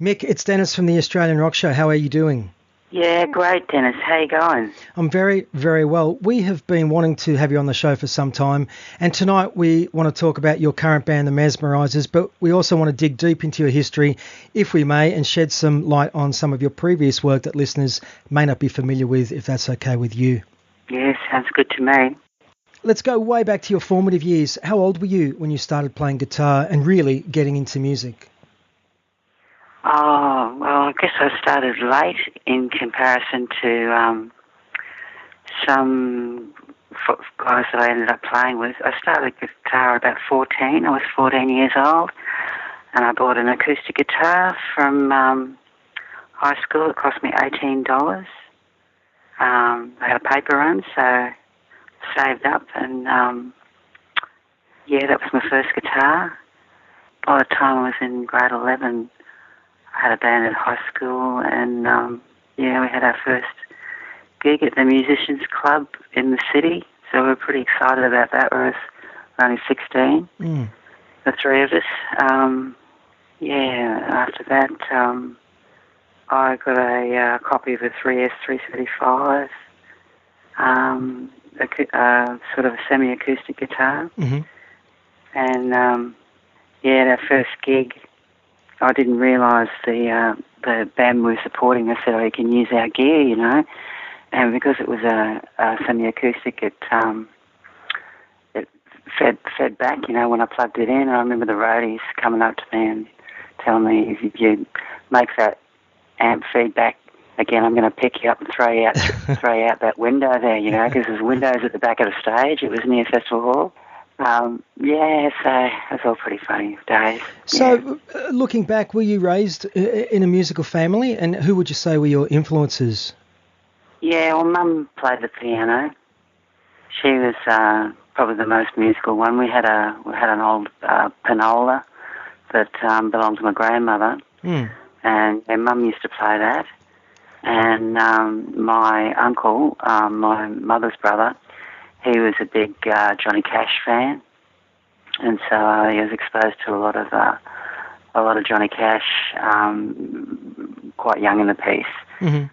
Mick, it's Dennis from the Australian Rock Show. How are you doing? Yeah, great, Dennis. How you going? I'm very, very well. We have been wanting to have you on the show for some time, and tonight we want to talk about your current band, the Mesmerisers, but we also want to dig deep into your history, if we may, and shed some light on some of your previous work that listeners may not be familiar with, if that's okay with you. Yeah, sounds good to me. Let's go way back to your formative years. How old were you when you started playing guitar and really getting into music? Oh, well, I guess I started late in comparison to some guys that I ended up playing with. I started guitar about 14. I was 14 years old, and I bought an acoustic guitar from high school. It cost me $18. I had a paper run, so saved up, and yeah, that was my first guitar. By the time I was in grade 11, I had a band at high school, and yeah, we had our first gig at the Musicians Club in the city, so we were pretty excited about that. We were only 16, the three of us. Yeah, after that, I got a copy of a 3S 335, sort of a semi-acoustic guitar, and yeah, that first gig, I didn't realise the band we were supporting. They said, "Oh, you can use our gear, you know," and because it was a semi-acoustic, it fed back, you know, when I plugged it in. And I remember the roadies coming up to me and telling me, "If you make that amp feedback again, I'm going to pick you up and throw you out that window there, you know," because there's windows at the back of the stage. It was near Festival Hall. Yeah, so it's all pretty funny days. So, looking back, were you raised in a musical family, and who would you say were your influences? Yeah, well, Mum played the piano. She was probably the most musical one. We had an old pianola that belonged to my grandmother, and Mum used to play that. And my uncle, my mother's brother, he was a big Johnny Cash fan, and so he was exposed to a lot of Johnny Cash quite young in the piece. Mm-hmm.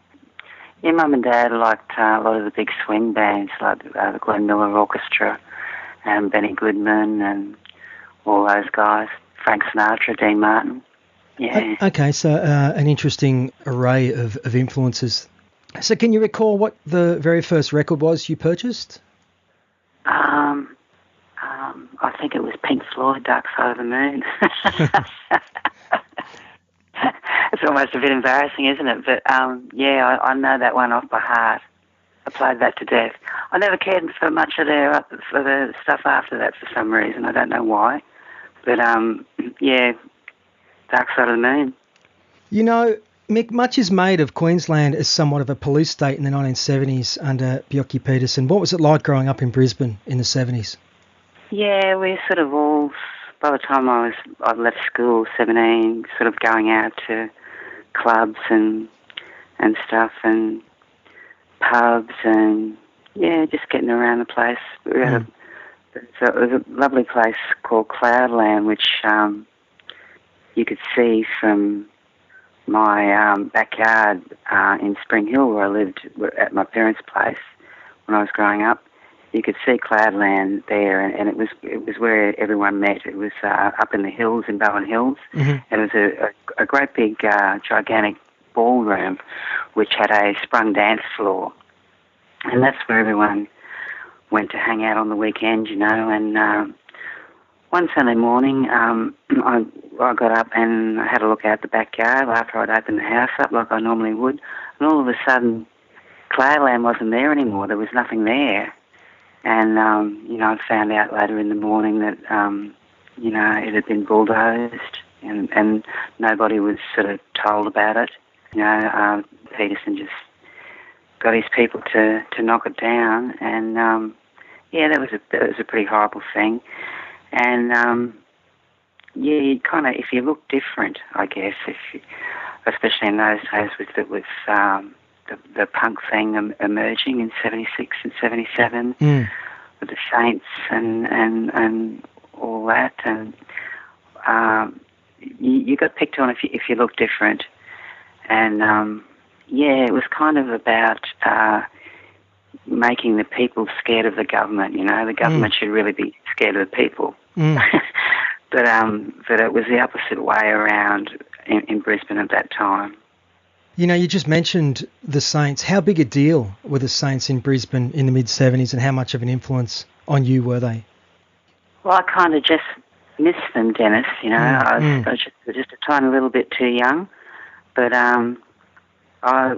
Yeah, Mum and Dad liked a lot of the big swing bands like the Glenn Miller Orchestra and Benny Goodman and all those guys. Frank Sinatra, Dean Martin. Yeah. Okay, so an interesting array of influences. So can you recall what the very first record was you purchased? I think it was Pink Floyd, Dark Side of the Moon. It's almost a bit embarrassing, isn't it? But yeah, I know that one off by heart. I played that to death. I never cared for much of the stuff after that for some reason. I don't know why. But yeah, Dark Side of the Moon. You know, Mick, much is made of Queensland as somewhat of a police state in the 1970s under Bjelke Petersen. What was it like growing up in Brisbane in the 70s? Yeah, we sort of all, by the time I'd left school, 17, sort of going out to clubs and stuff and pubs and, yeah, just getting around the place. We had it was a lovely place called Cloudland, which you could see from my backyard in Spring Hill where I lived at my parents' place when I was growing up. You could see Cloudland there, and it was where everyone met. It was up in the hills, in Bowen Hills, and it was a great big, gigantic ballroom which had a sprung dance floor, and that's where everyone went to hang out on the weekend, you know. And one Sunday morning, I got up and I had a look out the backyard after I'd opened the house up like I normally would, and all of a sudden, Cloudland wasn't there anymore. There was nothing there. And, you know, I found out later in the morning that, you know, it had been bulldozed and nobody was sort of told about it. You know, Peterson just got his people to knock it down. And, yeah, that was a pretty horrible thing. And, yeah, you kind of, if you look different, I guess, especially in those days with the punk thing emerging in 76 and 77 with the Saints and all that. And you got picked on if you look different. And it was kind of about making the people scared of the government. The government should really be scared of the people. But it was the opposite way around in Brisbane at that time. You just mentioned the Saints. How big a deal were the Saints in Brisbane in the mid-'70s, and how much of an influence on you were they? Well, I kind of just missed them, Dennis. I was just a tiny little bit too young. But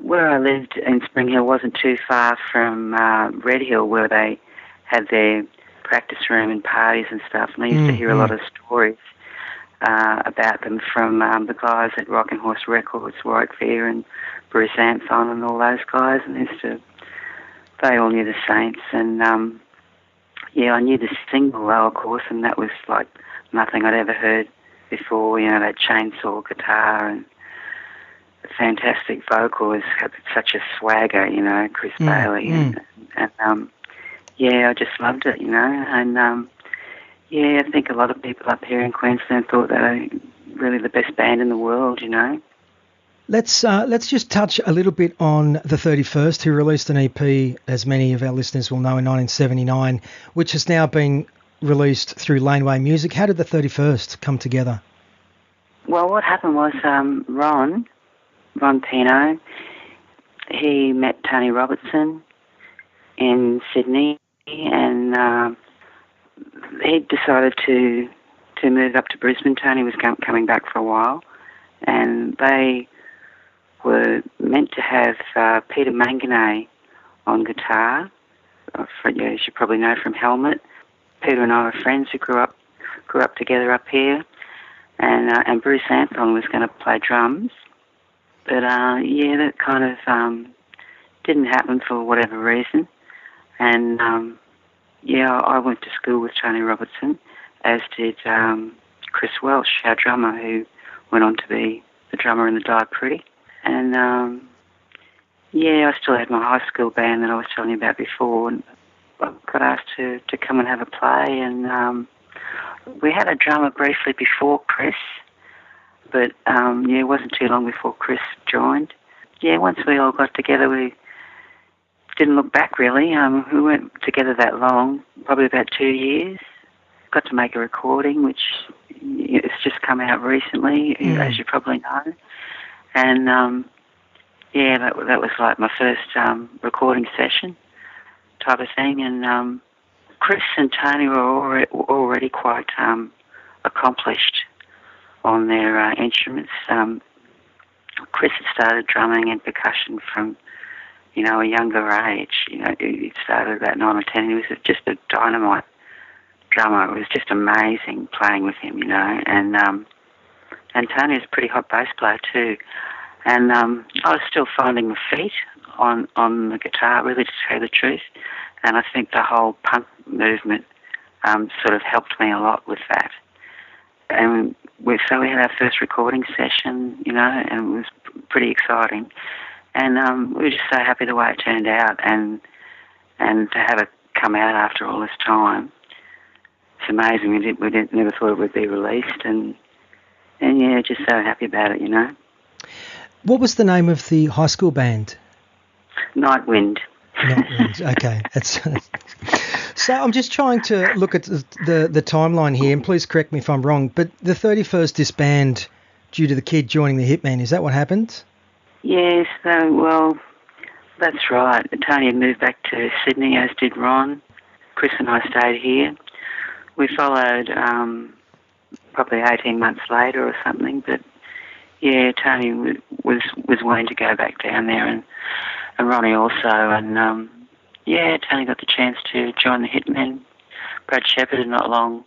where I lived in Spring Hill wasn't too far from Red Hill, where they had their practice room and parties and stuff. And I used to hear a lot of stories about them from the guys at Rockin' Horse Records, Warwick Veer and Bruce Anthon and all those guys. And they all knew the Saints. And I knew the single though, of course, and that was like nothing I'd ever heard before. That chainsaw guitar and the fantastic vocals, had such a swagger, Chris Bailey. And I just loved it, And I think a lot of people up here in Queensland thought they were really the best band in the world, Let's just touch a little bit on the 31st, who released an EP, as many of our listeners will know, in 1979, which has now been released through Laneway Music. How did the 31st come together? Well, what happened was Ron Pino, he met Tony Robertson in Sydney, and he decided to move up to Brisbane. Tony was coming back for a while, and they were meant to have Peter Manganay on guitar. You should probably know from Helmet. Peter and I were friends who grew up together up here, and Bruce Anthon was going to play drums. But that kind of didn't happen for whatever reason. And I went to school with Tony Robertson, as did Chris Welsh, our drummer, who went on to be the drummer in the Die Pretty. And I still had my high school band that I was telling you about before, and I got asked to come and have a play. And we had a drummer briefly before Chris, but it wasn't too long before Chris joined. Once we all got together, we didn't look back really. We weren't together that long, probably about 2 years. Got to make a recording, which it's just come out recently, as you probably know. And that was like my first recording session type of thing. And Chris and Tony were already quite accomplished on their instruments. Chris had started drumming and percussion from, a younger age. He started about 9 or 10. He was just a dynamite drummer. It was just amazing playing with him, And Tony was a pretty hot bass player too. And I was still finding my feet on the guitar, really, to tell you the truth. And I think the whole punk movement sort of helped me a lot with that. And we had our first recording session, and it was pretty exciting. And we were just so happy the way it turned out, and to have it come out after all this time. It's amazing. We never thought it would be released, and just so happy about it, What was the name of the high school band? Nightwind. Nightwind. Okay, So I'm just trying to look at the timeline here, and please correct me if I'm wrong, but the 31st disband due to the kid joining the Hitmen. Is that what happened? Yes, that's right. Tony had moved back to Sydney, as did Ron. Chris and I stayed here. We followed probably 18 months later or something, but Tony was willing to go back down there, and Ronnie also, and Tony got the chance to join the Hitmen. Brad Shepherd had not long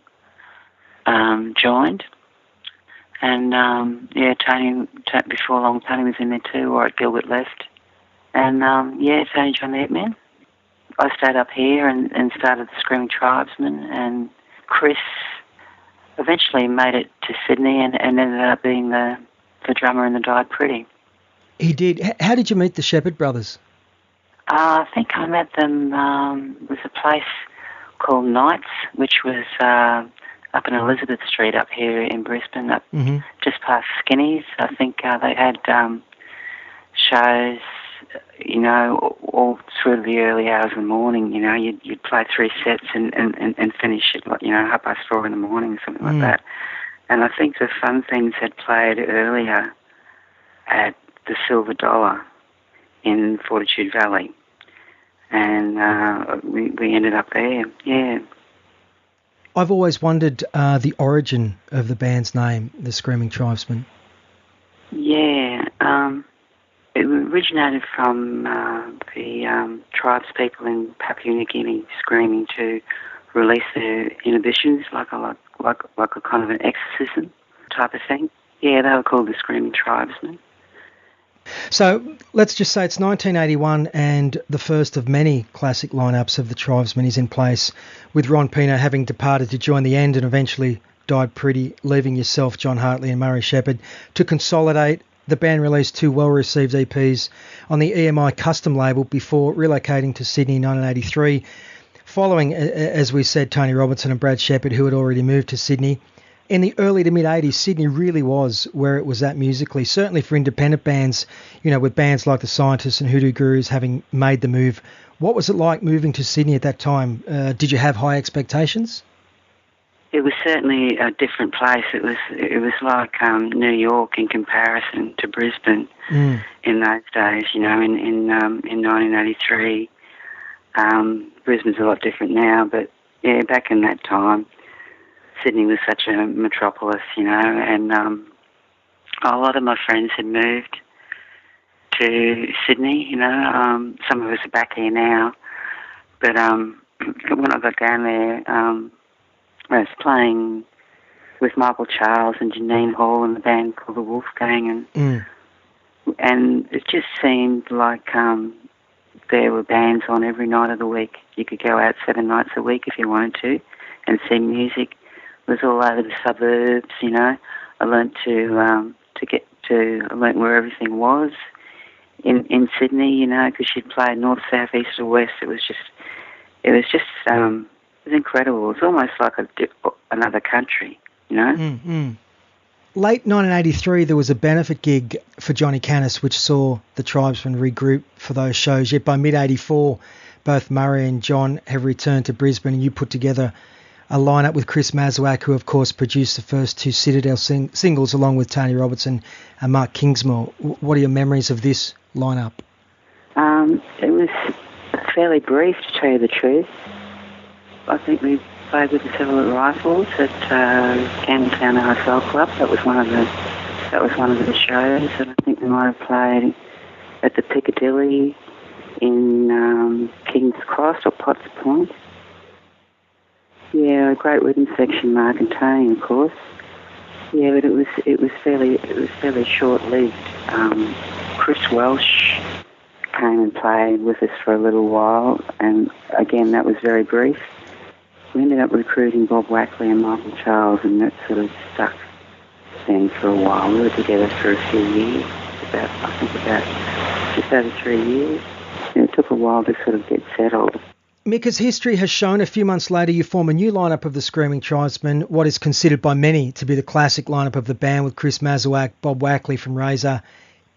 joined, and Tony, before long, Tony was in there too, or Gilbert left, and Tony joined the Hitmen. I stayed up here and started the Screaming Tribesmen, and Chris eventually made it to Sydney and ended up being the drummer in the Die Pretty. He did. How did you meet the Shepherd brothers? I think I met them, it was a place called Knights, which was a up in Elizabeth Street up here in Brisbane, up Mm-hmm. just past Skinny's. I think they had shows, you know, all through the early hours of the morning. You know, you'd play 3 sets and finish it, like, you know, 4:30 in the morning or something like that. And I think the Fun Things had played earlier at the Silver Dollar in Fortitude Valley. And we ended up there, yeah. I've always wondered the origin of the band's name, the Screaming Tribesmen. Yeah, it originated from the tribes people in Papua New Guinea screaming to release their inhibitions, like a kind of an exorcism type of thing. Yeah, they were called the Screaming Tribesmen. So let's just say it's 1981 and the first of many classic lineups of the Tribesmen is in place, with Ron Pino having departed to join the end and eventually died pretty, leaving yourself, John Hartley and Murray Shepherd to consolidate. The band released 2 well-received EPs on the EMI Custom label before relocating to Sydney in 1983, following, as we said, Tony Robertson and Brad Shepherd, who had already moved to Sydney. In the early to mid-'80s, Sydney really was where it was at musically, certainly for independent bands, you know, with bands like The Scientists and Hoodoo Gurus having made the move. What was it like moving to Sydney at that time? Did you have high expectations? It was certainly a different place. It was like New York in comparison to Brisbane in those days. You know, in 1983, Brisbane's a lot different now, but yeah, back in that time, Sydney was such a metropolis, you know, and a lot of my friends had moved to Sydney, you know. Some of us are back here now, but when I got down there, I was playing with Michael Charles and Janine Hall and the band called the Wolfgang, and it just seemed like there were bands on every night of the week. You could go out 7 nights a week if you wanted to and see music. It was all over the suburbs, you know. I learnt I learnt where everything was in Sydney, you know, because you'd play north, south, east, or west. It was incredible. It's almost like another country, you know. Late 1983, there was a benefit gig for Johnny Canis, which saw the Tribesmen regroup for those shows. Yet by mid-'84, both Murray and John have returned to Brisbane, and you put together a lineup with Chris Mazurek, who of course produced the first 2 Citadel singles along with Tony Robertson and Mark Kingsmore. What are your memories of this lineup? It was fairly brief, to tell you the truth. I think we played with the Settlement Rifles at Campbelltown RSL Club. That was one of the shows, and I think we might have played at the Piccadilly in King's Cross or Potts Point. Yeah, a great rhythm section, Mark and Tony, of course. Yeah, but it was fairly short-lived. Chris Welsh came and played with us for a little while, and again, that was very brief. We ended up recruiting Bob Wackley and Michael Charles, and that sort of stuck then for a while. We were together for a few years, about just over 3 years. And it took a while to sort of get settled. Mick, as history has shown, a few months later you form a new lineup of the Screaming Tribesmen, what is considered by many to be the classic lineup of the band, with Chris Mazurek, Bob Wackley from Razor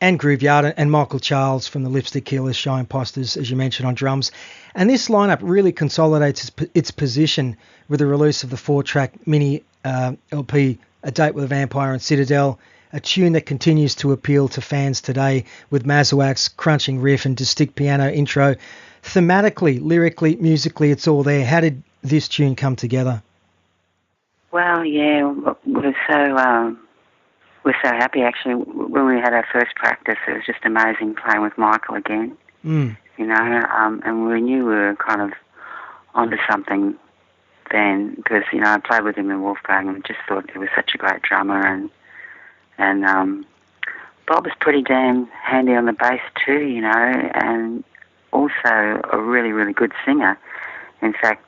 and Grooveyard, and Michael Charles from the Lipstick Killers, Show Imposters, as you mentioned, on drums. And this lineup really consolidates its position with the release of the 4-track mini LP, A Date with a Vampire and Citadel, a tune that continues to appeal to fans today with Mazurek's crunching riff and distinct piano intro. Thematically, lyrically, musically, it's all there. How did this tune come together? Well, yeah, we're so happy actually. When we had our first practice, it was just amazing playing with Michael again. You know, and we knew we were kind of onto something then, because, you know, I played with him in Wolfgang and just thought he was such a great drummer, and Bob was pretty damn handy on the bass too, you know, and also a really, really good singer. In fact,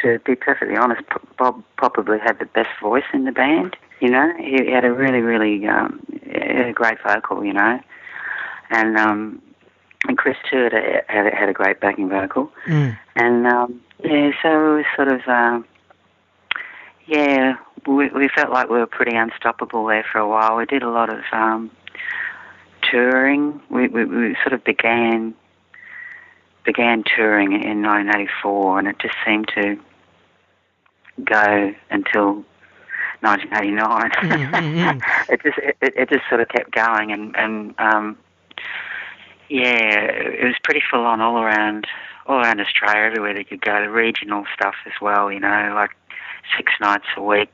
to be perfectly honest, Bob probably had the best voice in the band, you know. He had a really, really had a great vocal, you know. And Chris too had a great backing vocal. And, yeah, so it was sort of, Yeah, we felt like we were pretty unstoppable there for a while. We did a lot of touring. We sort of began touring in 1984, and it just seemed to go until 1989. It just sort of kept going, and it was pretty full on all around Australia, everywhere that you could go. The regional stuff as well, like 6 nights a week,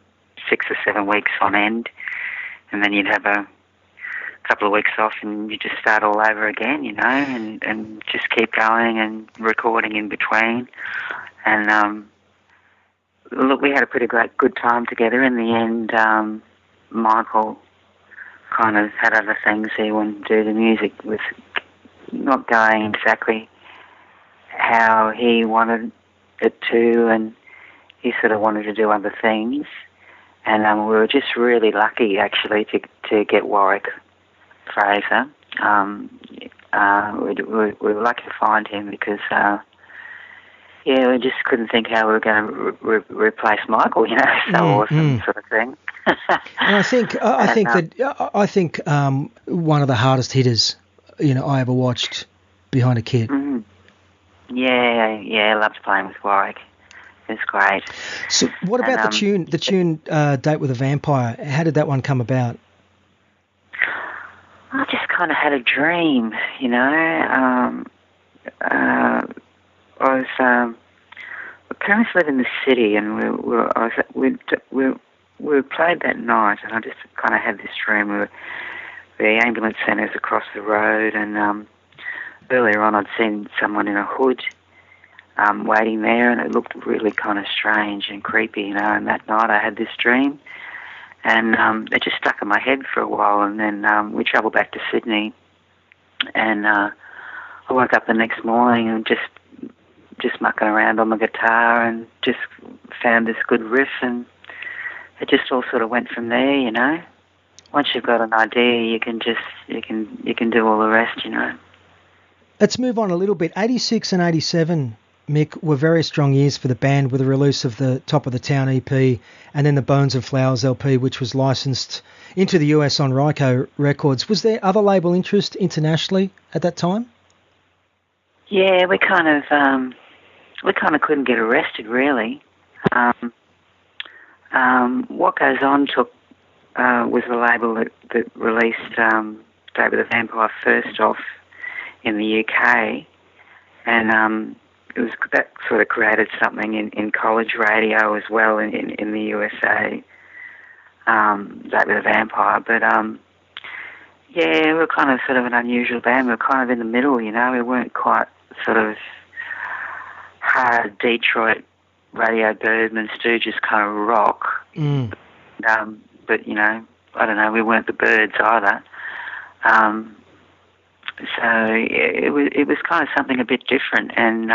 6 or 7 weeks on end, and then you'd have a couple of weeks off and you just start all over again, and just keep going and recording in between. And look, we had a pretty good time together. In the end, Michael kind of had other things he wanted to do. The music was not going exactly how he wanted it to, and he sort of wanted to do other things. And we were just really lucky, actually, to get Warwick Fraser. We were lucky to find him because, we just couldn't think how we were going to replace Michael. Awesome sort of thing. And I think one of the hardest hitters, I ever watched behind a kit. Mm-hmm. Yeah, I loved playing with Warwick. It was great. So what about the tune Date with a Vampire? How did that one come about? I just kind of had a dream, my parents live in the city, and we played that night, and I just kind of had this dream. The ambulance centre's across the road, and earlier on I'd seen someone in a hood waiting there, and it looked really kind of strange and creepy, and that night I had this dream, and it just stuck in my head for a while, and then we travelled back to Sydney, and I woke up the next morning and just mucking around on the guitar and just found this good riff, and it just all sort of went from there, Once you've got an idea, you can do all the rest, Let's move on a little bit. 86 and 87, Mick, were very strong years for the band, with the release of the Top of the Town EP and then the Bones and Flowers LP, which was licensed into the US on Ryko Records. Was there other label interest internationally at that time? Yeah, we kind of couldn't get arrested, really. What Goes On was the label that released Date with a Vampire first off in the UK, and that sort of created something in college radio as well in the USA. Date with a Vampire, but we were kind of sort of an unusual band. We were kind of in the middle, we weren't quite sort of hard Detroit Radio Birdman Stooges kind of rock. But I don't know, we weren't the Birds either. So it was kind of something a bit different, and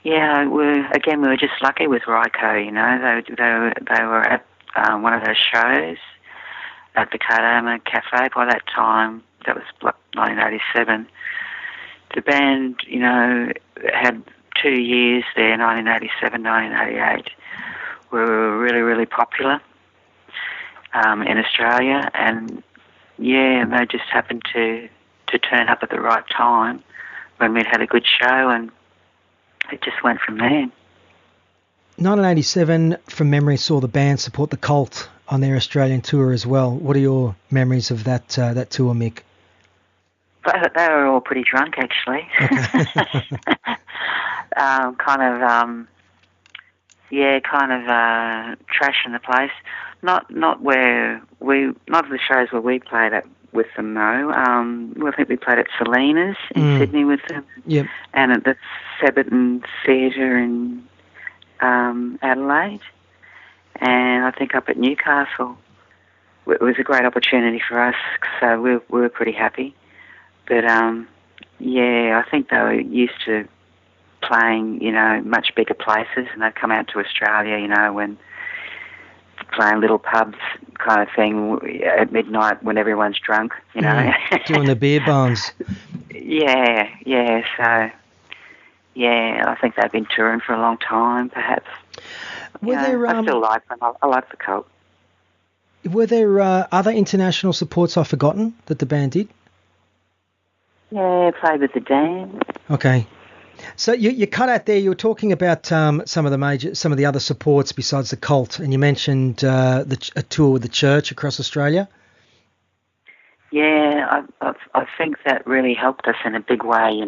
we were just lucky with Ryko. They were at one of those shows at the Cardama Cafe. By that time, that was 1987. The band, had 2 years there, 1987, 1988. We were really, really popular in Australia, and they just happened to turn up at the right time when we'd had a good show, and it just went from there. 1987, from memory, saw the band support the Cult on their Australian tour as well. What are your memories of that tour, Mick? They were all pretty drunk, actually. Okay. Trashing the place. Not the shows where we played at with them, though. I think we played at Selena's in Sydney with them. Yep. And at the Theberton Theatre in Adelaide. And I think up at Newcastle. It was a great opportunity for us, so we were pretty happy. But, I think they were used to playing, much bigger places, and they'd come out to Australia, when playing little pubs kind of thing at midnight when everyone's drunk, Doing the beer bongs. So, I think they've been touring for a long time, perhaps. Were there I still like them. I like the Cult. were there other international supports I've forgotten that the band did? Yeah, played with the Dam. Okay. So you cut out there. You were talking about some of the other supports besides the Cult, and you mentioned a tour with the Church across Australia. Yeah, I think that really helped us in a big way.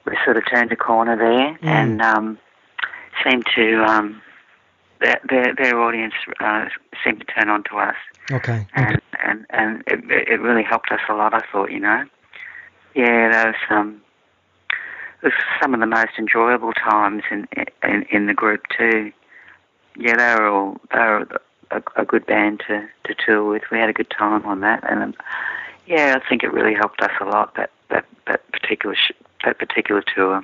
We sort of turned a corner there, and seemed to their audience seemed to turn on to us. Okay. And it really helped us a lot. I thought, yeah, that was some of the most enjoyable times in the group too. Yeah, they were a good band to tour with. We had a good time on that, and yeah, I think it really helped us a lot, that particular tour.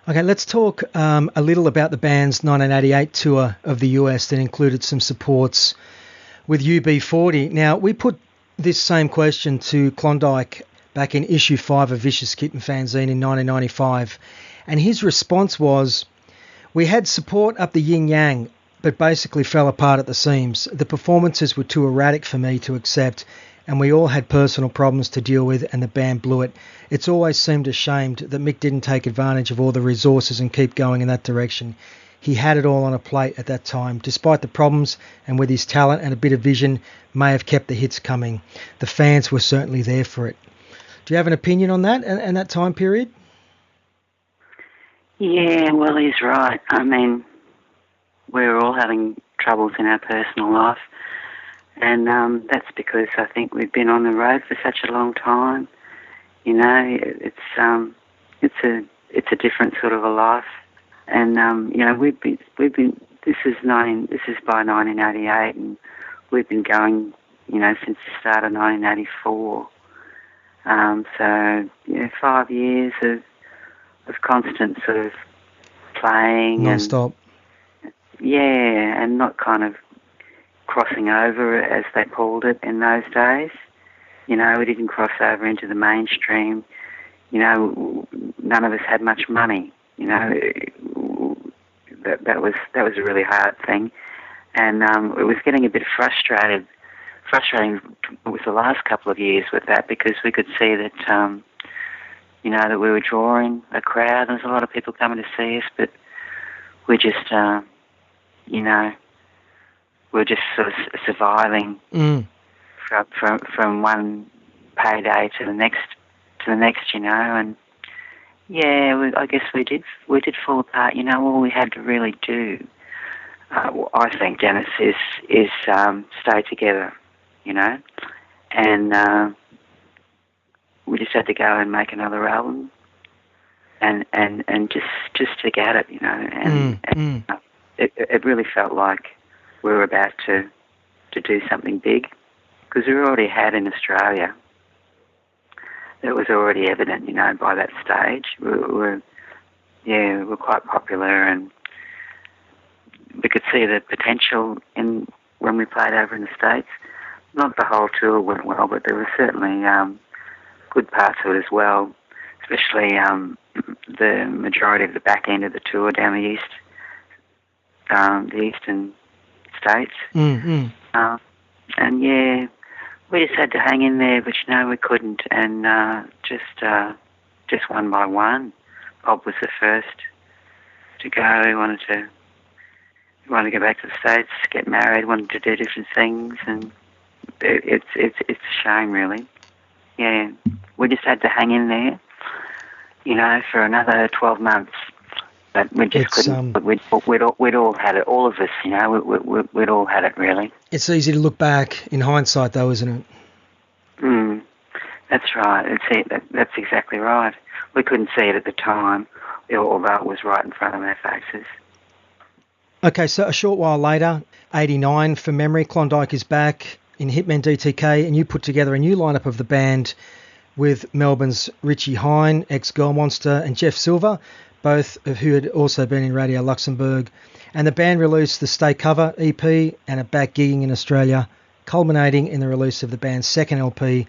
Okay, let's talk a little about the band's 1988 tour of the US that included some supports with UB40. Now, we put this same question to Klondike back in issue 5 of Vicious Kitten fanzine in 1995, and his response was, "We had support up the yin-yang, but basically fell apart at the seams. The performances were too erratic for me to accept, and we all had personal problems to deal with, and the band blew it. It's always seemed ashamed that Mick didn't take advantage of all the resources and keep going in that direction. He had it all on a plate at that time. Despite the problems, and with his talent and a bit of vision, may have kept the hits coming. The fans were certainly there for it." Do you have an opinion on that and that time period? Yeah, well, he's right. I mean, we're all having troubles in our personal life, and that's because I think we've been on the road for such a long time. It's a different sort of a life, and we've been. This is by 1988, and we've been going, since the start of 1984. So 5 years of constant sort of playing non-stop. And not kind of crossing over, as they called it in those days. We didn't cross over into the mainstream. None of us had much money. That was a really hard thing, and it was getting a bit frustrating with the last couple of years with that, because we could see that that we were drawing a crowd. There was a lot of people coming to see us, but we just we're just sort of surviving from one payday to the next, and yeah, I guess we did fall apart. All we had to really do, I think, Dennis, is stay together, and we just had to go and make another album, and just to get it, and it really felt like we were about to do something big, because we already had in Australia. It was already evident, by that stage. We're quite popular, and we could see the potential when we played over in the States. Not the whole tour went well, but there were certainly good parts of it as well, especially the majority of the back end of the tour down the eastern states. Mm-hmm. And yeah, we just had to hang in there, but we couldn't, and just one by one. Bob was the first to go. He wanted to go back to the States, get married, wanted to do different things, and it's a shame, really. Yeah, we just had to hang in there, for another 12 months. But we just couldn't. We'd all had it. All of us, we'd all had it, really. It's easy to look back in hindsight, though, isn't it? That's right. That's exactly right. We couldn't see it at the time, although it was right in front of our faces. Okay, so a short while later, 89 from memory, Klondike is back in Hitman DTK, and you put together a new lineup of the band with Melbourne's Richie Hine, ex-Girl Monster, and Jeff Silver, both of who had also been in Radio Luxembourg. And the band released the Stay Cover EP and are back gigging in Australia, culminating in the release of the band's second LP,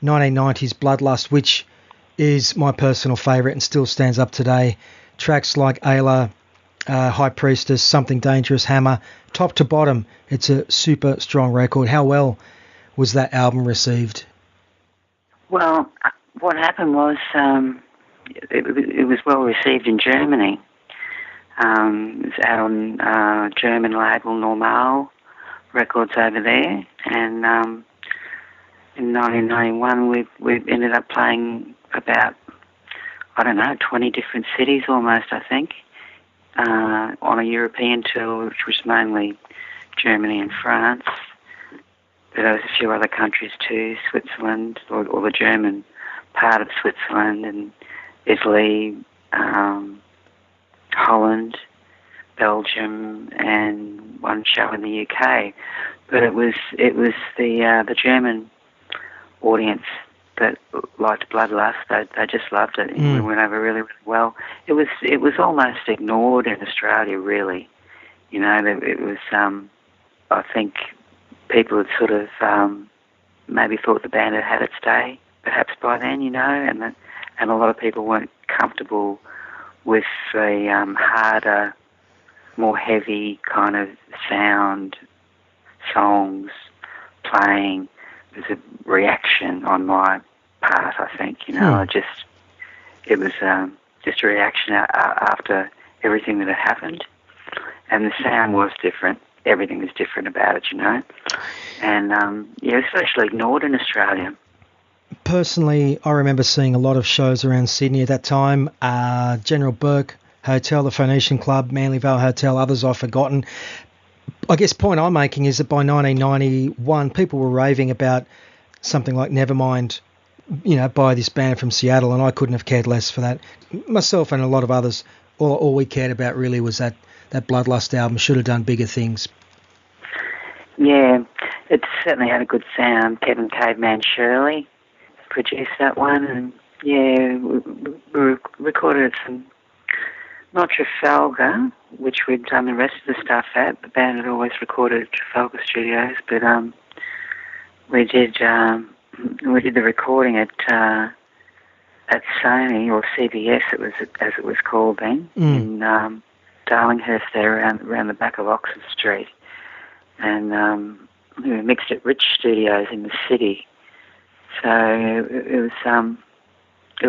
1990's Bloodlust, which is my personal favourite and still stands up today. Tracks like Ayla High Priestess, Something Dangerous, Hammer, top to bottom. It's a super strong record. How well was that album received? Well, what happened was it was well received in Germany. It was out on German label Normal Records over there, and in 1991 we ended up playing about, I don't know, 20 different cities almost, I think, on a European tour, which was mainly Germany and France. But there was a few other countries too, Switzerland, or the German part of Switzerland, and Italy, Holland, Belgium, and one show in the UK. But it was the German audience that liked Bloodlust. They just loved it. We went over really, really well. It was almost ignored in Australia, really. You know, it was. I think people had sort of maybe thought the band had its day, perhaps by then. You know, and a lot of people weren't comfortable with the harder, more heavy kind of sound songs playing. There's a reaction on my part, I think. You know, it was just a reaction after everything that had happened, and the sound was different. Everything was different about it, you know, and it was virtually ignored in Australia. Personally, I remember seeing a lot of shows around Sydney at that time. General Burke Hotel, the Phoenician Club, Manly Vale Hotel, others I've forgotten. I guess the point I'm making is that by 1991, people were raving about something like Nevermind, you know, by this band from Seattle, and I couldn't have cared less for that. Myself and a lot of others, all we cared about really was that Bloodlust album should have done bigger things. Yeah, it certainly had a good sound. Kevin Caveman Shirley produced that one, and yeah, we recorded some. Not Trafalgar, which we'd done the rest of the stuff at. The band had always recorded at Trafalgar Studios, but we did the recording at Sony, or CBS, as it was called then, in Darlinghurst, there around the back of Oxford Street, and we mixed at Rich Studios in the city. So it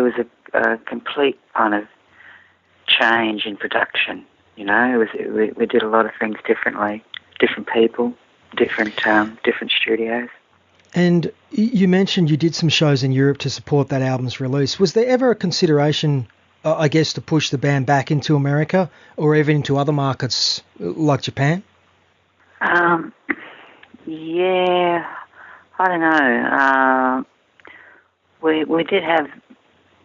was a complete kind of change in production. You know, we did a lot of things differently, different people, different studios. And you mentioned you did some shows in Europe to support that album's release. Was there ever a consideration, I guess, to push the band back into America or even into other markets like Japan? Yeah, I don't know. We did have.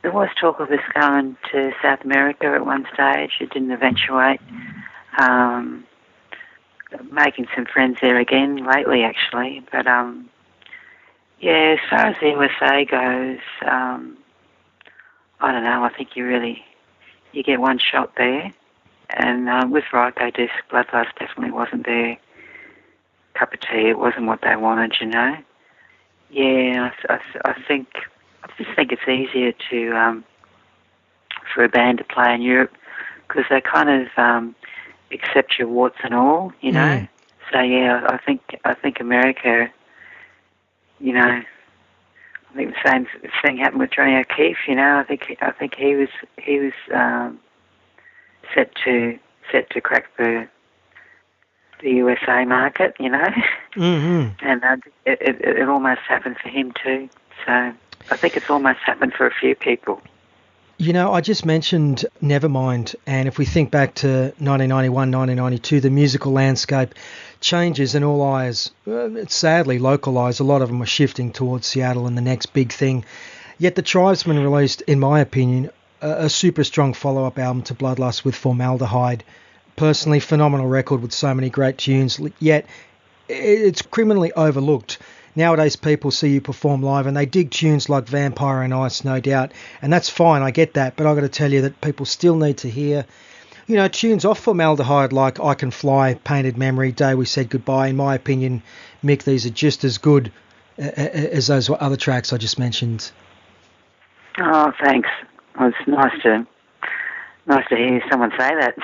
There was talk of us going to South America at one stage. It didn't eventuate. Making some friends there again lately, actually. But yeah, as far as the USA goes, I don't know. I think you get one shot there. And with Ryko Disc, Bloodlust definitely wasn't their cup of tea. It wasn't what they wanted, you know. Yeah, I just think it's easier to for a band to play in Europe because they kind of accept your warts and all, you know. So yeah, I think America, you know, I think the same thing happened with Johnny O'Keefe. You know, I think he was set to crack the USA market, you know, and it almost happened for him too. So I think it's almost happened for a few people. You know, I just mentioned Nevermind, and if we think back to 1991, 1992, the musical landscape changes and all eyes, sadly localised, a lot of them are shifting towards Seattle and the next big thing. Yet the Tribesmen released, in my opinion, a super strong follow-up album to Bloodlust with Formaldehyde. Personally, phenomenal record with so many great tunes, yet it's criminally overlooked. Nowadays, people see you perform live and they dig tunes like Vampire and Ice, no doubt, and that's fine, I get that, but I've got to tell you that people still need to hear, you know, tunes off Formaldehyde like I Can Fly, Painted Memory, Day We Said Goodbye. In my opinion, Mick, these are just as good as those other tracks I just mentioned. Oh, thanks. Well, it's nice to hear someone say that.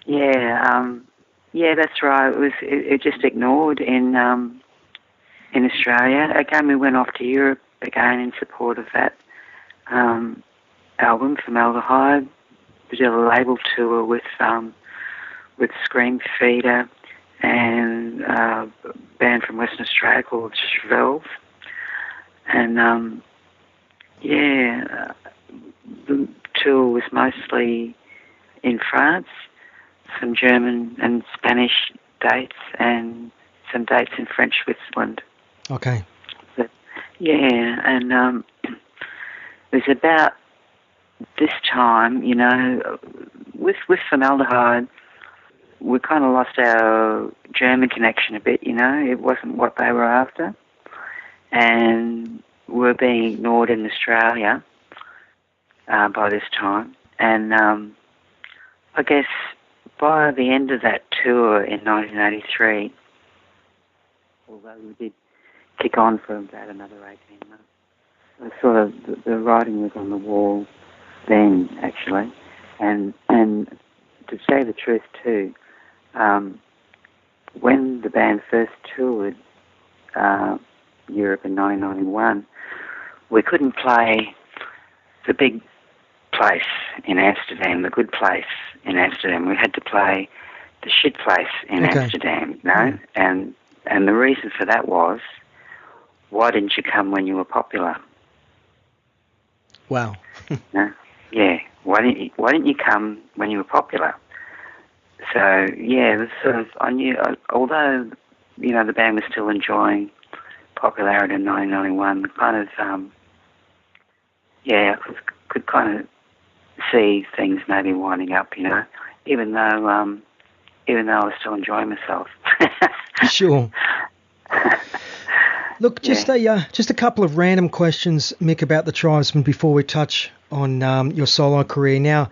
Yeah, that's right. It just ignored in Australia. Again, we went off to Europe again in support of that album, Formaldehyde. We did a label tour with Scream Feeder and a band from Western Australia called Shvelve. And the tour was mostly in France, some German and Spanish dates, and some dates in French Switzerland. Okay. But, and it was about this time, with Formaldehyde, we kind of lost our German connection a bit, It wasn't what they were after. And we're being ignored in Australia by this time. And I guess by the end of that tour in 1983, although we did kick on for about another 18 months, sort of the writing was on the wall then, actually. And to say the truth too, when the band first toured Europe in 1991, we couldn't play the big place in Amsterdam, the good place in Amsterdam. We had to play the shit place in Amsterdam, And the reason for that was, why didn't you come when you were popular? Wow. Yeah. Why didn't you come when you were popular? So it was sort of, I knew, although the band was still enjoying popularity in 1991, kind of I could kind of see things maybe winding up, even though I was still enjoying myself. Sure. Look, just a couple of random questions, Mick, about the Tribesmen before we touch on your solo career. Now,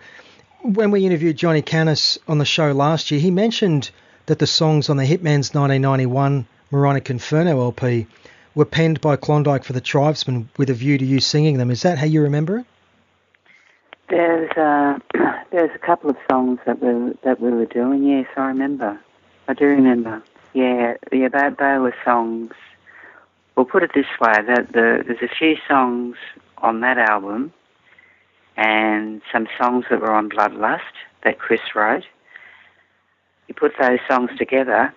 when we interviewed Johnny Canis on the show last year, he mentioned that the songs on the Hitman's 1991 Moronic Inferno LP were penned by Klondike for the Tribesmen with a view to you singing them. Is that how you remember it? There's a couple of songs that we were doing. Yes, I remember. I do remember. Yeah. They were songs. We'll put it this way: that there's a few songs on that album, and some songs that were on Bloodlust that Chris wrote. You put those songs together,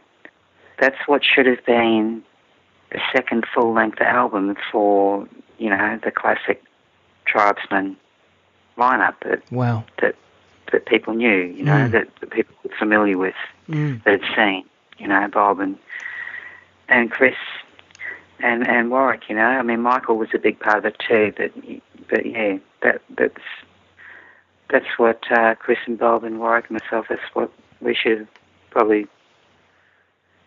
that's what should have been a second full-length album for, the classic Tribesmen lineup that people knew, that people were familiar with, that had seen, Bob and Chris and Warwick, I mean, Michael was a big part of it too, but yeah, that's what Chris and Bob and Warwick and myself, that's what we should have probably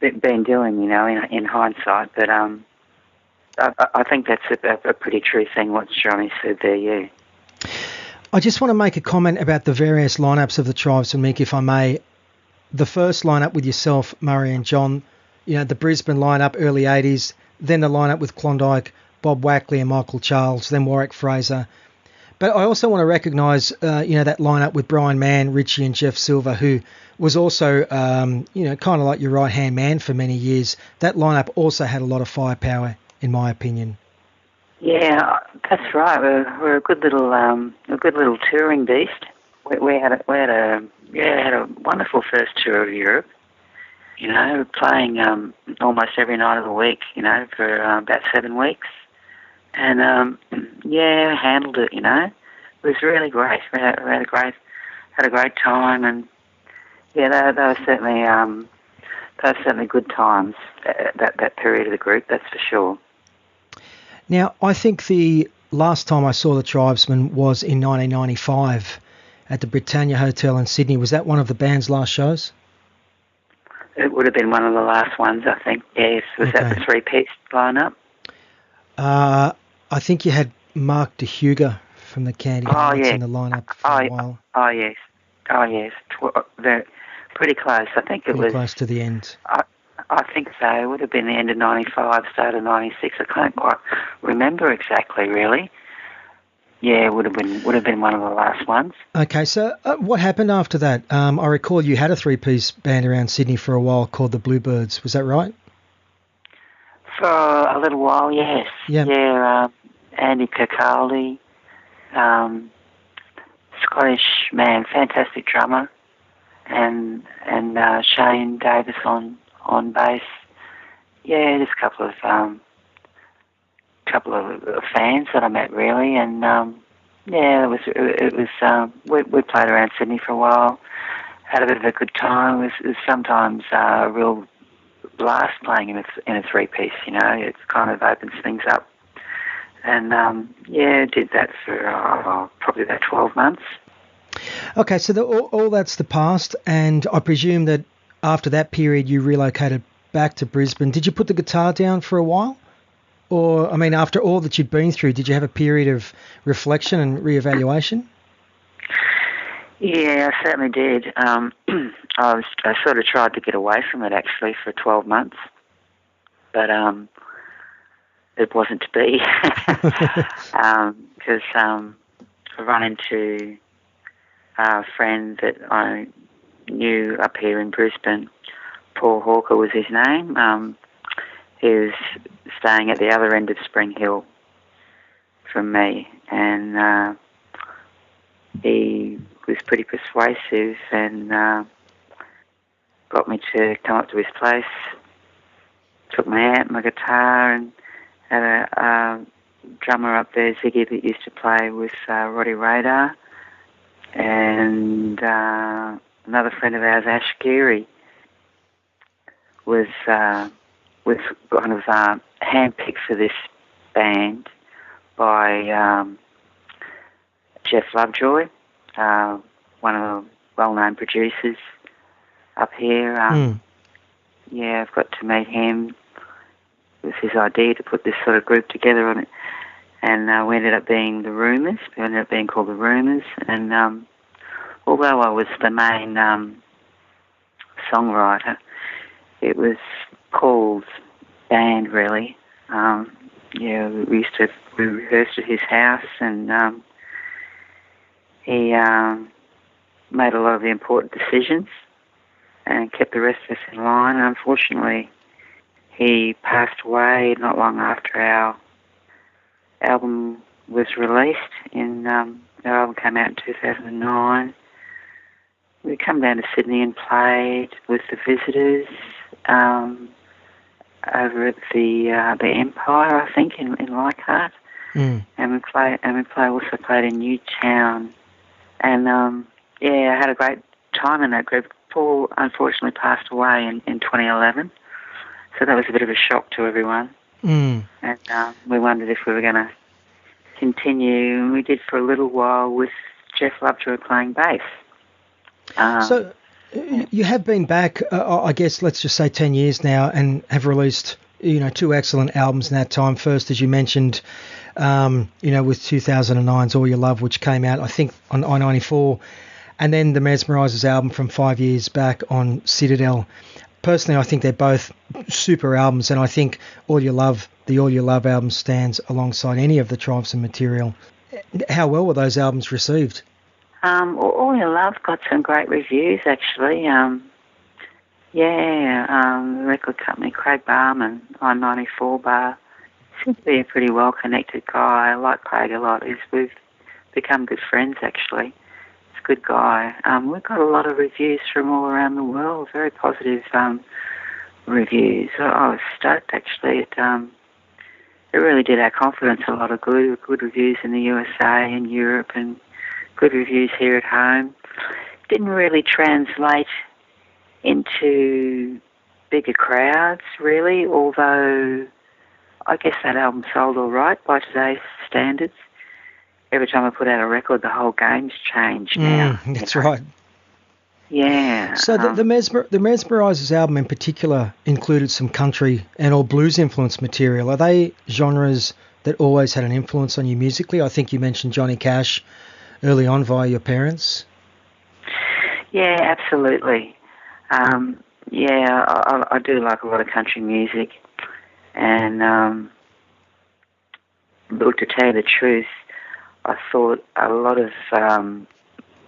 been doing, in hindsight. But I think that's a pretty true thing what Johnny said there, yeah. I just want to make a comment about the various lineups of the Tribesmen, Mick, if I may. The first lineup with yourself, Murray and John, the Brisbane lineup, early 80s, then the lineup with Klondike, Bob Wackley and Michael Charles, then Warwick Fraser. But I also want to recognise, that lineup with Brian Mann, Richie and Jeff Silver, who was also, kind of like your right-hand man for many years. That lineup also had a lot of firepower, in my opinion. Yeah, that's right. We're a good little touring beast. We had a wonderful first tour of Europe. Playing almost every night of the week. For about 7 weeks. And handled it. It was really great. We had a great time, and they were certainly good times. That period of the group, that's for sure. Now, I think the last time I saw the Tribesmen was in 1995 at the Britannia Hotel in Sydney. Was that one of the band's last shows? It would have been one of the last ones, I think. Yes. Was that the three-piece lineup? I think you had Mark DeHuger from the Candy Hearts in the lineup for a while. Oh, yes. They're pretty close. I think it was... Pretty close to the end. I think so. It would have been the end of 95, start of 96. I can't quite remember exactly, really. Yeah, would have been one of the last ones. Okay, so what happened after that? I recall you had a three-piece band around Sydney for a while called the Bluebirds. Was that right? For a little while, yes. Yeah. Yeah, Andy Kirkcaldy, Scottish man, fantastic drummer, and Shane Davis on bass. Yeah, just a couple of fans that I met really, and yeah, it was we played around Sydney for a while, had a bit of a good time. It was sometimes a real blast playing in a three-piece, you know. It kind of opens things up. And, yeah, did that for probably about 12 months. Okay, so all that's the past, and I presume that after that period you relocated back to Brisbane. Did you put the guitar down for a while? Or, I mean, after all that you'd been through, did you have a period of reflection and reevaluation? Yeah, I certainly did. I sort of tried to get away from it, actually, for 12 months. But it wasn't to be. Because I run into a friend that I knew up here in Brisbane. Paul Hawker was his name. He was staying at the other end of Spring Hill from me, and he was pretty persuasive and got me to come up to his place, took my amp, my guitar, and had a drummer up there, Ziggy, that used to play with Roddy Radar, and another friend of ours, Ash Geary, was kind of handpicked for this band by Jeff Lovejoy, one of the well-known producers up here. Yeah, I've got to meet him. It was his idea to put this sort of group together on it, and we ended up being the Rumours. We ended up being called the Rumours, and although I was the main songwriter, it was Paul's band, really. Yeah, we rehearsed at his house, and he made a lot of the important decisions and kept the rest of us in line. And unfortunately, he passed away not long after our album was released. Our album came out in 2009. We come down to Sydney and played with the Visitors over at the Empire, I think, in Leichhardt. And we also played in Newtown. And yeah, I had a great time in that group. Paul unfortunately passed away in 2011, so that was a bit of a shock to everyone. And we wondered if we were going to continue, and we did for a little while with Jeff Lovejoy playing bass. So you have been back, I guess, let's just say 10 years now, and have released, two excellent albums in that time. First, as you mentioned, with 2009's All Your Love, which came out, I think, on I-94, and then the Mesmerisers album from 5 years back on Citadel. Personally, I think they're both super albums, and I think the All Your Love album stands alongside any of the Tribesmen material. How well were those albums received? All Your Love got some great reviews, actually. The record company, Craig Barman, on 94 Bar, seems to be a pretty well-connected guy. I like Craig a lot. We've become good friends, actually. He's a good guy. We've got a lot of reviews from all around the world, very positive reviews. I was stoked, actually. It really did our confidence a lot of good reviews in the USA and Europe, and good reviews here at home. Didn't really translate into bigger crowds, really, although I guess that album sold all right by today's standards. Every time I put out a record, the whole game's changed now. That's right. Yeah. So the Mesmerisers album in particular included some country and or blues influenced material. Are they genres that always had an influence on you musically? I think you mentioned Johnny Cash early on via your parents. Yeah, absolutely. I do like a lot of country music, and look, to tell you the truth, I thought a lot of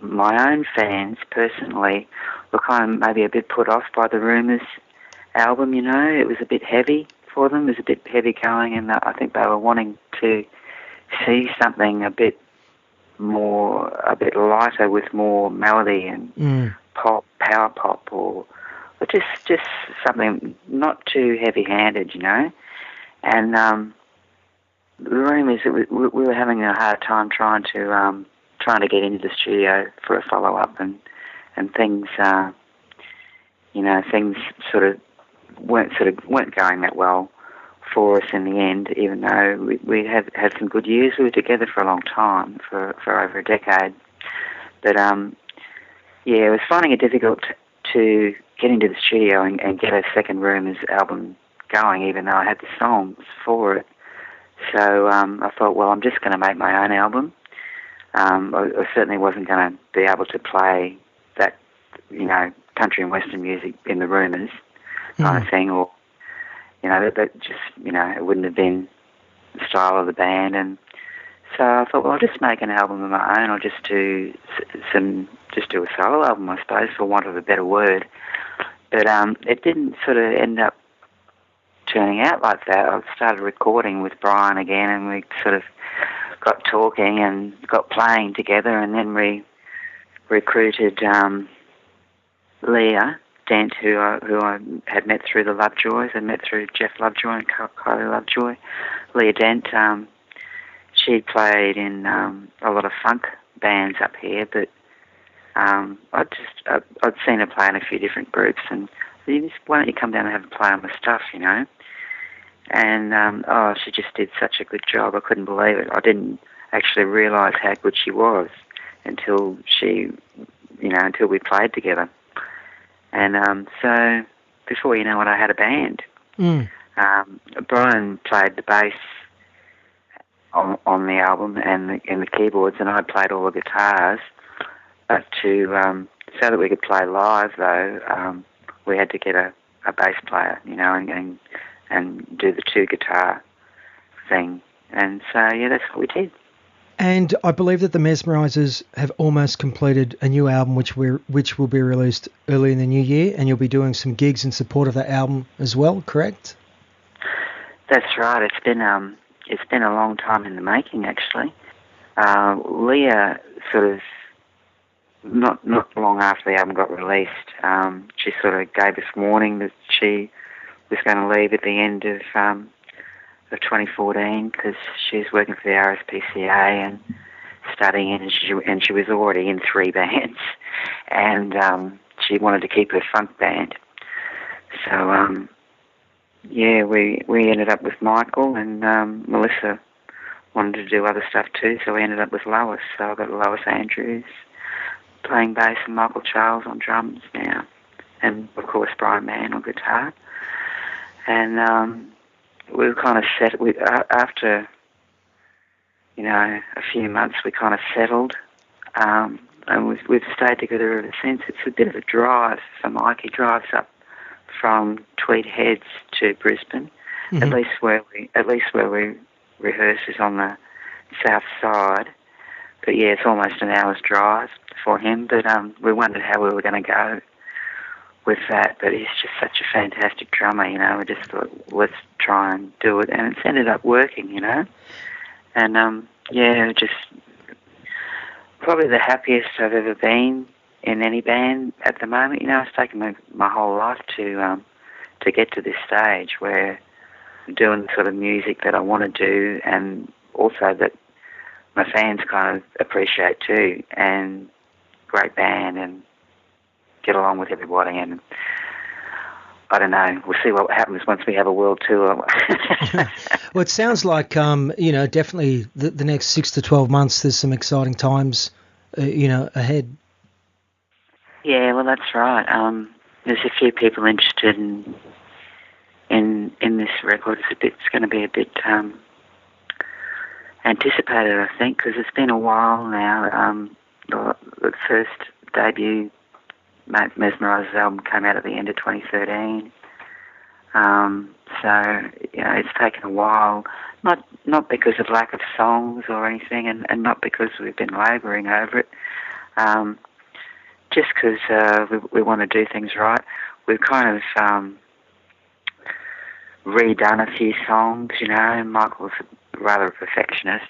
my own fans personally were kind of maybe a bit put off by the Rumours album, you know. It was a bit heavy for them. It was a bit heavy going, and I think they were wanting to see something a bit lighter with more melody and pop, power pop, or just something not too heavy-handed, you know. And the Rumours, we were having a hard time trying to get into the studio for a follow-up, and things, you know, things sort of weren't going that well for us in the end, even though we had some good years. We were together for a long time, for over a decade. But, yeah, it was finding it difficult to get into the studio and get a second Rumours album going, even though I had the songs for it. So I thought, well, I'm just going to make my own album. I certainly wasn't going to be able to play that, you know, country and western music in the Rumours kind of thing, or, you know, that just, you know, it wouldn't have been the style of the band. And so I thought, well, I'll just make an album of my own. I'll just do a solo album, I suppose, for want of a better word. But it didn't sort of end up turning out like that. I started recording with Brian again, and we sort of got talking and got playing together, and then we recruited Leah Dent, who I had met through the Lovejoys. I met through Jeff Lovejoy and Kylie Lovejoy. Leah Dent, she played in a lot of funk bands up here, but I'd seen her play in a few different groups, and why don't you come down and have a play on my stuff, you know? And she just did such a good job. I couldn't believe it. I didn't actually realise how good she was until until we played together. And so before you know it, I had a band. Brian played the bass on the album and the keyboards, and I played all the guitars. But so that we could play live, though, we had to get a bass player, you know, and do the two guitar thing. And so, yeah, that's what we did. And I believe that the Mesmerizers have almost completed a new album, which will be released early in the new year, and you'll be doing some gigs in support of that album as well, correct? That's right. It's been a long time in the making, actually. Leah sort of not long after the album got released, she sort of gave us warning that she was going to leave at the end of 2014 because she was working for the RSPCA and studying, and she was already in 3 bands, and she wanted to keep her funk band. So yeah, we ended up with Michael, and Melissa wanted to do other stuff too, so we ended up with Lois. So I got Lois Andrews playing bass and Michael Charles on drums now, and of course Brian Mann on guitar. And we were kind of set. After a few months, we kind of settled, and we've stayed together ever since. It's a bit of a drive for Mike. He drives up from Tweed Heads to Brisbane. Mm-hmm. At least where we rehearse is on the south side. But yeah, it's almost an hour's drive for him. But we wondered how we were going to go with that. But he's just such a fantastic drummer, you know. We just thought, let's try and do it, and it's ended up working, you know. And yeah, just probably the happiest I've ever been in any band at the moment. You know, it's taken my whole life to get to this stage where I'm doing the sort of music that I want to do, and also that my fans kind of appreciate too, and great band, and get along with everybody. And I don't know, we'll see what happens once we have a world tour. Well, it sounds like, definitely the next 6 to 12 months, there's some exciting times, ahead. Yeah, well, that's right. There's a few people interested in this record. It's going to be a bit anticipated, I think, because it's been a while now. The first debut Mesmerizers album came out at the end of 2013. So, it's taken a while, not because of lack of songs or anything, and not because we've been labouring over it, just because we want to do things right. We've kind of redone a few songs, Michael's rather a perfectionist,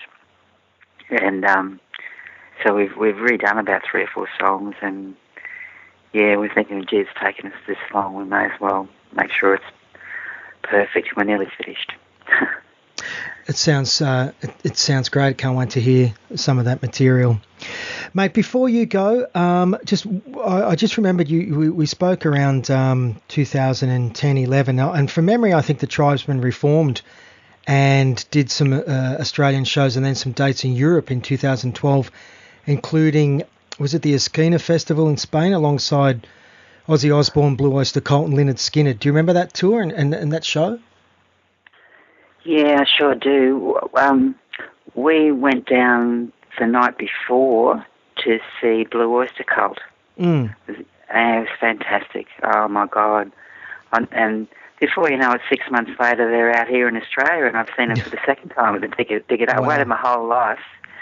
and so we've redone about 3 or 4 songs, and we're thinking, gee, it's taken us this long, we may as well make sure it's perfect. We're nearly finished. It sounds great. Can't wait to hear some of that material, mate. Before you go, I just remembered we spoke around 2010-11, and from memory, I think the Tribesmen reformed and did some Australian shows and then some dates in Europe in 2012, including, was it the Esquina Festival in Spain alongside Ozzy Osbourne, Blue Oyster Cult, and Lynyrd Skynyrd. Do you remember that tour and that show? Yeah, I sure do. We went down the night before to see Blue Oyster Cult. And it was fantastic. Oh, my God. And before you know it, 6 months later, they're out here in Australia, and I've seen them for the second time with the ticket. I waited my whole life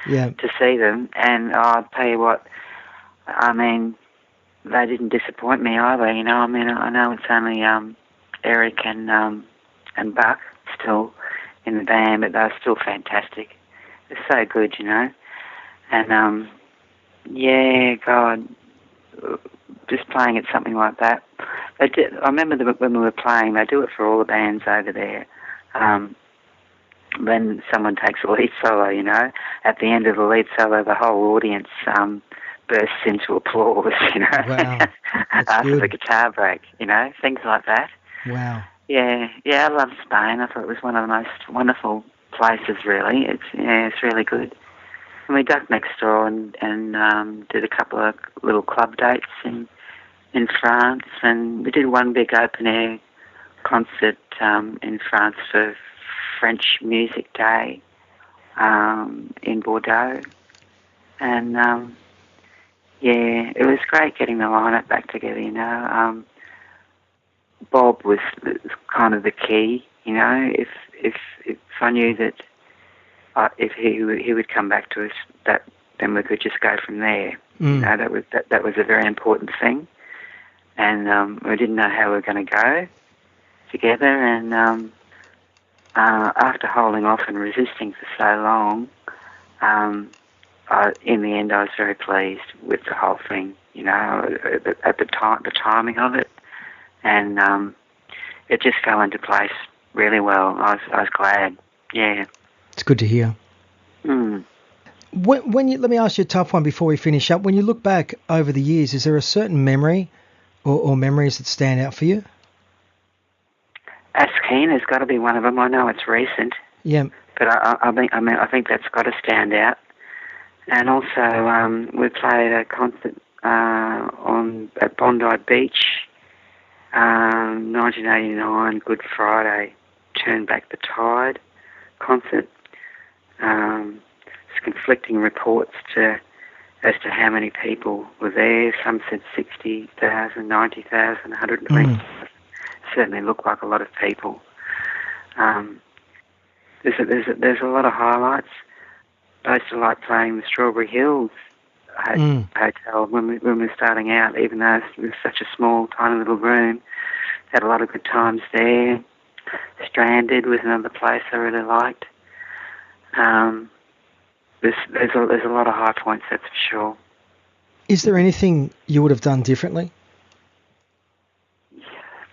to see them, and I'll tell you what, I mean, they didn't disappoint me either, I mean, I know it's only Eric and Buck still in the band, but they're still fantastic. They're so good, And, God, just playing at something like that. I remember when we were playing, they do it for all the bands over there. When someone takes a lead solo, at the end of the lead solo, the whole audience bursts into applause, Wow. after the guitar break, things like that. Wow. Yeah, I love Spain. I thought it was one of the most wonderful places, really. It's really good. And we ducked next door and did a couple of little club dates in France, and we did one big open-air concert in France for French Music Day in Bordeaux. And, it was great getting the lineup back together, Bob was kind of the key, if I knew that if he would come back to us, then we could just go from there. That was a very important thing, and we didn't know how we were going to go together. And after holding off and resisting for so long, in the end, I was very pleased with the whole thing. At the timing of it. And it just fell into place really well. I was glad. Yeah. It's good to hear. When let me ask you a tough one before we finish up. When you look back over the years, is there a certain memory or memories that stand out for you? Esquina's got to be one of them. I know it's recent. Yeah. But I think that's got to stand out. And also, we played a concert at Bondi Beach. 1989 Good Friday, Turn Back the Tide concert. There's conflicting reports as to how many people were there. Some said 60,000, 90,000, 120,000. Certainly looked like a lot of people. There's a lot of highlights. I used to like playing the Strawberry Hills hotel when we were starting out, even though it was such a small, tiny little room. Had a lot of good times there. Stranded was another place I really liked. There's a lot of high points, that's for sure. Is there anything you would have done differently?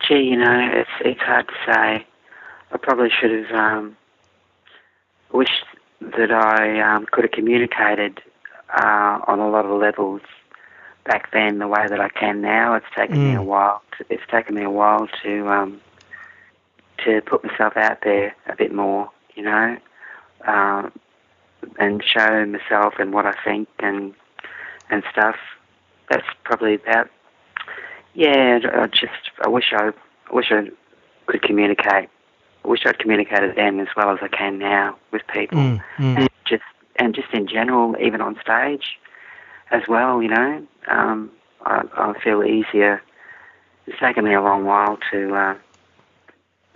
Gee, it's hard to say. I probably should have wished that I could have communicated on a lot of levels back then the way that I can now. It's taken me a while. It's taken me a while to put myself out there a bit more, and show myself and what I think and stuff. That's probably about. Yeah, I wish I could communicate. I wish I'd communicated then as well as I can now with people, and just in general, even on stage as well. I feel easier. It's taken me a long while to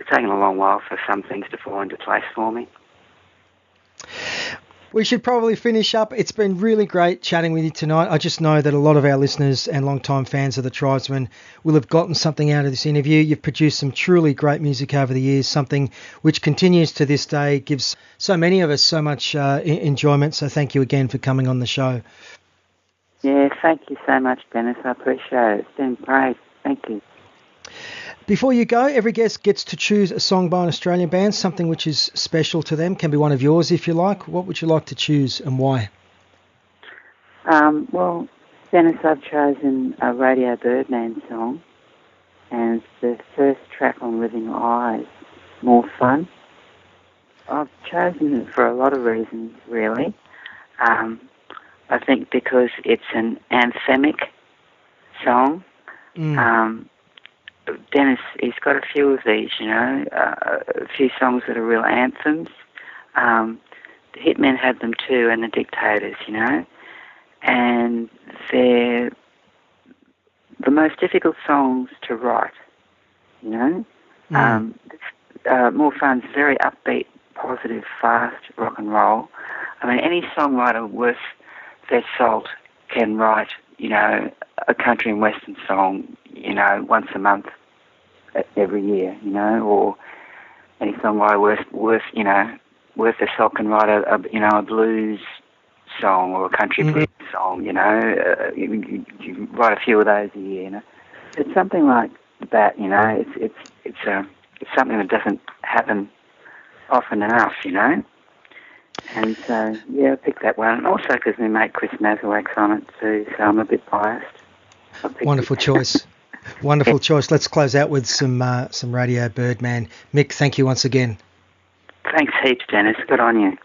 taken a long while for some things to fall into place for me. We should probably finish up. It's been really great chatting with you tonight. I just know that a lot of our listeners and long-time fans of the Tribesmen will have gotten something out of this interview. You've produced some truly great music over the years, something which continues to this day, gives so many of us so much enjoyment. So thank you again for coming on the show. Yeah, thank you so much, Dennis. I appreciate it. It's been great. Thank you. Before you go, every guest gets to choose a song by an Australian band, something which is special to them. Can be one of yours if you like. What would you like to choose and why? Well, Dennis, I've chosen a Radio Birdman song, and it's the first track on Living Eyes, More Fun. I've chosen it for a lot of reasons, really. I think because it's an anthemic song. Dennis, he's got a few of these, a few songs that are real anthems. The Hitmen had them too, and the Dictators, and they're the most difficult songs to write, More Fun's very upbeat, positive, fast rock and roll. I mean, any songwriter worth their salt can write, a country and western song, once a month every year, or any songwriter worth their salt can write a blues song or a country blues song, you write a few of those a year, It's something like that, it's something that doesn't happen often enough, And so, I picked that one. And also because my mate Chris Mazurk's on it too, so I'm a bit biased. Wonderful choice. Wonderful choice. Let's close out with some Radio Birdman. Mick, thank you once again. Thanks heaps, Dennis. Good on you.